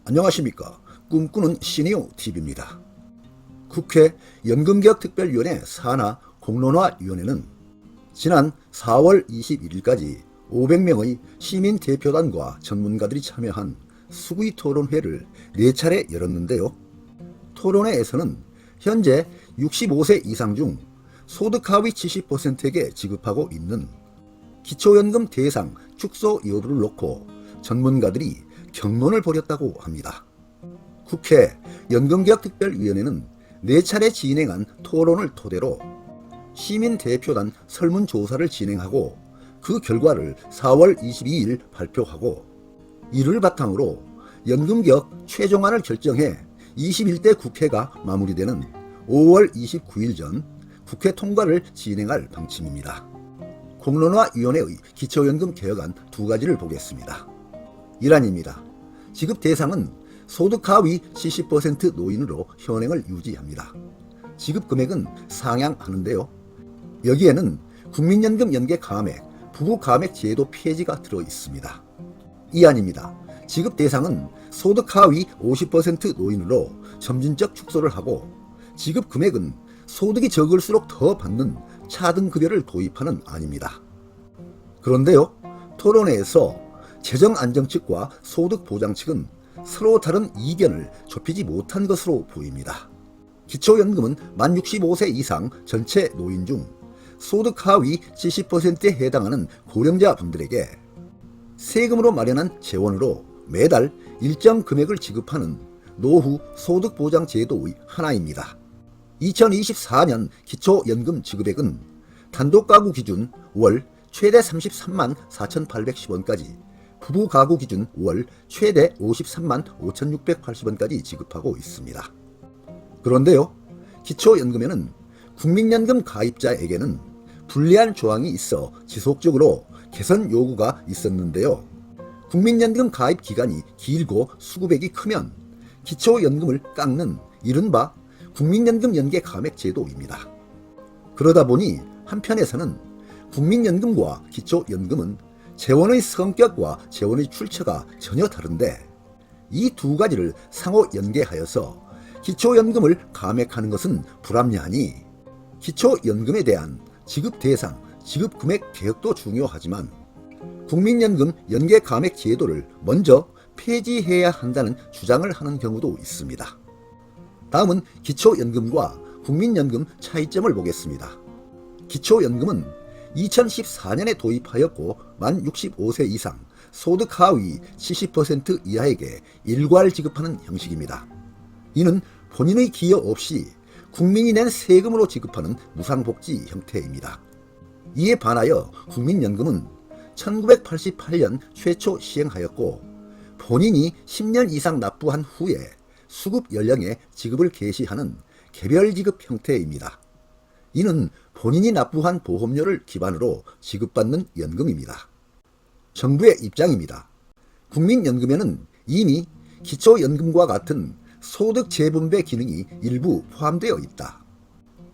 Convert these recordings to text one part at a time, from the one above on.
안녕하십니까. 꿈꾸는 시니어TV입니다. 국회 연금개혁특별위원회 산하 공론화위원회는 지난 4월 21일까지 500명의 시민대표단과 전문가들이 참여한 수구위 토론회를 4차례 열었는데요. 토론회에서는 현재 65세 이상 중 소득 하위 70%에게 지급하고 있는 기초연금 대상 축소 여부를 놓고 전문가들이 격론을 벌였다고 합니다. 국회 연금개혁특별위원회는 4차례 진행한 토론을 토대로 시민대표단 설문조사를 진행하고 그 결과를 4월 22일 발표하고 이를 바탕으로 연금개혁 최종안을 결정해 21대 국회가 마무리되는 5월 29일 전 국회 통과를 진행할 방침입니다. 공론화위원회의 기초연금 개혁안 2가지를 보겠습니다. 1안입니다. 지급 대상은 소득 하위 70% 노인으로 현행을 유지합니다. 지급 금액은 상향하는데요. 여기에는 국민연금 연계 감액, 부부 감액 제도 폐지가 들어 있습니다. 2안입니다. 지급 대상은 소득 하위 50% 노인으로 점진적 축소를 하고 지급 금액은 소득이 적을수록 더 받는 차등급여를 도입하는 안입니다. 그런데요, 토론회에서 재정안정 측과 소득보장 측은 서로 다른 이견을 좁히지 못한 것으로 보입니다. 기초연금은 만 65세 이상 전체 노인 중 소득 하위 70%에 해당하는 고령자분들에게 세금으로 마련한 재원으로 매달 일정 금액을 지급하는 노후 소득보장제도의 하나입니다. 2024년 기초연금 지급액은 단독가구 기준 월 최대 33만 4,810원까지, 부부 가구 기준 월 최대 53만 5,680원까지 지급하고 있습니다. 그런데요, 기초연금에는 국민연금 가입자에게는 불리한 조항이 있어 지속적으로 개선 요구가 있었는데요. 국민연금 가입 기간이 길고 수급액이 크면 기초연금을 깎는 이른바 국민연금 연계 감액 제도입니다. 그러다 보니 한편에서는 국민연금과 기초연금은 재원의 성격과 재원의 출처가 전혀 다른데 이 2가지를 상호 연계하여서 기초연금을 감액하는 것은 불합리하니 기초연금에 대한 지급 대상, 지급 금액 개혁도 중요하지만 국민연금 연계 감액 제도를 먼저 폐지해야 한다는 주장을 하는 경우도 있습니다. 다음은 기초연금과 국민연금 차이점을 보겠습니다. 기초연금은 2014년에 도입하였고 만 65세 이상 소득 하위 70% 이하에게 일괄 지급하는 형식입니다. 이는 본인의 기여 없이 국민이 낸 세금으로 지급하는 무상복지 형태입니다. 이에 반하여 국민연금은 1988년 최초 시행하였고 본인이 10년 이상 납부한 후에 수급 연령에 지급을 개시하는 개별지급 형태입니다. 이는 본인이 납부한 보험료를 기반으로 지급받는 연금입니다. 정부의 입장입니다. 국민연금에는 이미 기초연금과 같은 소득 재분배 기능이 일부 포함되어 있다.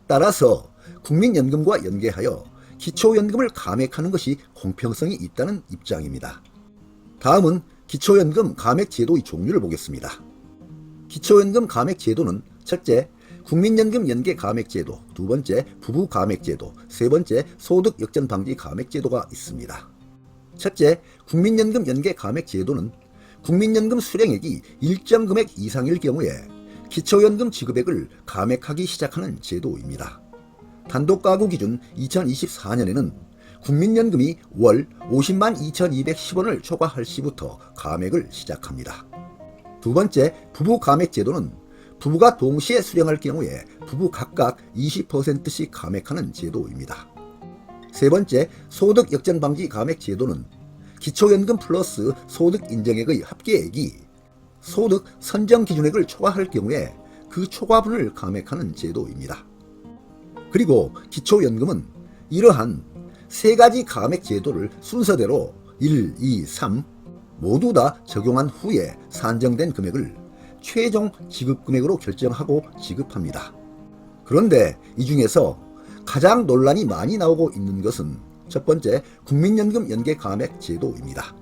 따라서 국민연금과 연계하여 기초연금을 감액하는 것이 공평성이 있다는 입장입니다. 다음은 기초연금 감액 제도의 종류를 보겠습니다. 기초연금 감액 제도는 첫째, 국민연금 연계 감액 제도, 2번째, 부부 감액 제도, 3번째, 소득 역전 방지 감액 제도가 있습니다. 첫째, 국민연금 연계 감액 제도는 국민연금 수령액이 일정 금액 이상일 경우에 기초연금 지급액을 감액하기 시작하는 제도입니다. 단독가구 기준 2024년에는 국민연금이 월 50만 2,210원을 초과할 시부터 감액을 시작합니다. 2번째, 부부 감액 제도는 부부가 동시에 수령할 경우에 부부 각각 20%씩 감액하는 제도입니다. 3번째, 소득 역전 방지 감액 제도는 기초연금 플러스 소득 인정액의 합계액이 소득 선정 기준액을 초과할 경우에 그 초과분을 감액하는 제도입니다. 그리고 기초연금은 이러한 3가지 감액 제도를 순서대로 1, 2, 3 모두 다 적용한 후에 산정된 금액을 최종 지급금액으로 결정하고 지급합니다. 그런데 이 중에서 가장 논란이 많이 나오고 있는 것은 첫 번째, 국민연금 연계 감액 제도입니다.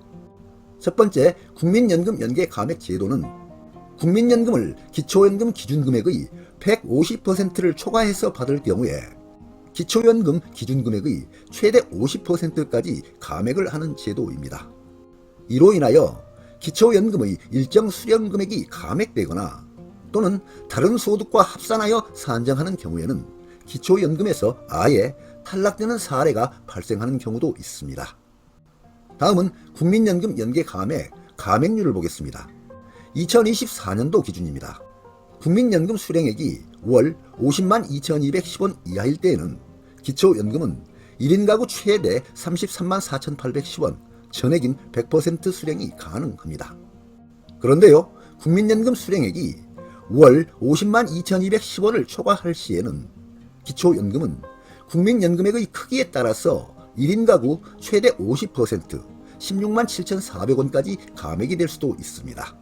첫 번째, 국민연금 연계 감액 제도는 국민연금을 기초연금 기준금액의 150%를 초과해서 받을 경우에 기초연금 기준금액의 최대 50%까지 감액을 하는 제도입니다. 이로 인하여 기초연금의 일정 수령금액이 감액되거나 또는 다른 소득과 합산하여 산정하는 경우에는 기초연금에서 아예 탈락되는 사례가 발생하는 경우도 있습니다. 다음은 국민연금 연계 감액률을 보겠습니다. 2024년도 기준입니다. 국민연금 수령액이 월 50만 2,210원 이하일 때에는 기초연금은 1인 가구 최대 33만 4,810원, 전액인 100% 수령이 가능합니다. 그런데요, 국민연금 수령액이 월 50만 2,210원을 초과할 시에는 기초연금은 국민연금액의 크기에 따라서 1인 가구 최대 50%, 16만 7,400원까지 감액이 될 수도 있습니다.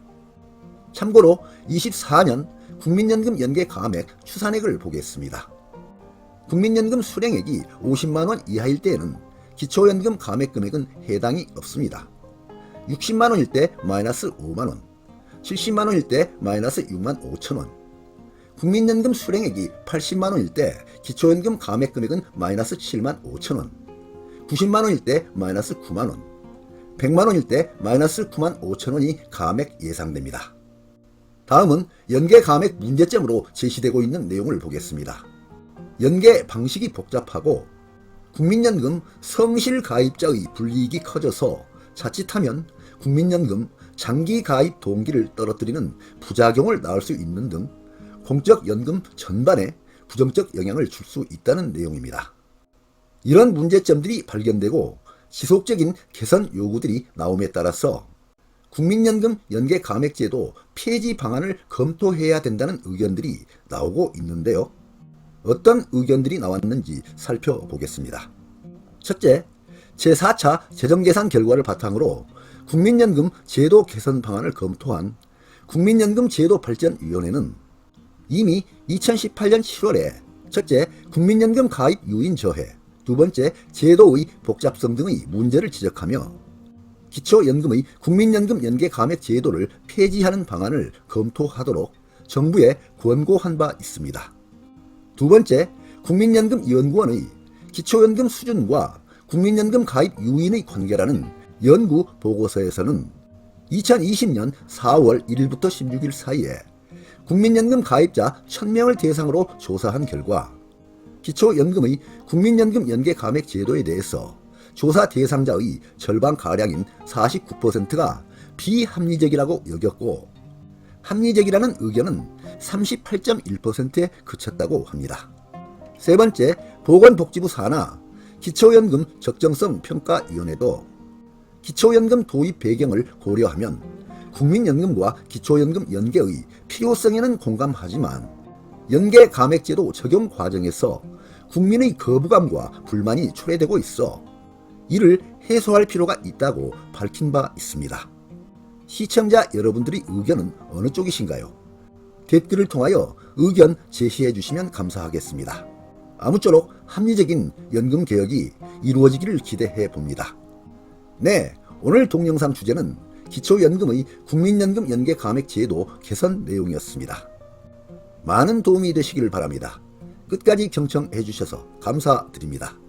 참고로 24년 국민연금 연계 감액 추산액을 보겠습니다. 국민연금 수령액이 50만원 이하일 때에는 기초연금 감액 금액은 해당이 없습니다. 60만원일 때 마이너스 5만원, 70만원일 때 마이너스 6만 5천원, 국민연금 수령액이 80만원일 때 기초연금 감액 금액은 마이너스 7만 5천원, 90만원일 때 마이너스 9만원, 100만원일 때 마이너스 9만 5천원이 감액 예상됩니다. 다음은 연계 감액 문제점으로 제시되고 있는 내용을 보겠습니다. 연계 방식이 복잡하고 국민연금 성실 가입자의 불이익이 커져서 자칫하면 국민연금 장기 가입 동기를 떨어뜨리는 부작용을 낳을 수 있는 등 공적연금 전반에 부정적 영향을 줄 수 있다는 내용입니다. 이런 문제점들이 발견되고 지속적인 개선 요구들이 나옴에 따라서 국민연금 연계 감액제도 폐지 방안을 검토해야 된다는 의견들이 나오고 있는데요. 어떤 의견들이 나왔는지 살펴보겠습니다. 첫째, 제4차 재정계산 결과를 바탕으로 국민연금 제도 개선 방안을 검토한 국민연금 제도 발전위원회는 이미 2018년 7월에 첫째, 국민연금 가입 유인 저해, 두 번째, 제도의 복잡성 등의 문제를 지적하며 기초연금의 국민연금 연계 감액 제도를 폐지하는 방안을 검토하도록 정부에 권고한 바 있습니다. 두 번째, 국민연금연구원의 기초연금 수준과 국민연금 가입 유인의 관계라는 연구 보고서에서는 2020년 4월 1일부터 16일 사이에 국민연금 가입자 1000명을 대상으로 조사한 결과 기초연금의 국민연금 연계 감액 제도에 대해서 조사 대상자의 절반가량인 49%가 비합리적이라고 여겼고 합리적이라는 의견은 38.1%에 그쳤다고 합니다. 세 번째, 보건복지부 산하 기초연금 적정성 평가위원회도 기초연금 도입 배경을 고려하면 국민연금과 기초연금 연계의 필요성에는 공감하지만 연계 감액제도 적용 과정에서 국민의 거부감과 불만이 초래되고 있어 이를 해소할 필요가 있다고 밝힌 바 있습니다. 시청자 여러분들의 의견은 어느 쪽이신가요? 댓글을 통하여 의견 제시해 주시면 감사하겠습니다. 아무쪼록 합리적인 연금 개혁이 이루어지기를 기대해 봅니다. 네, 오늘 동영상 주제는 기초연금의 국민연금 연계 감액 제도 개선 내용이었습니다. 많은 도움이 되시길 바랍니다. 끝까지 경청해 주셔서 감사드립니다.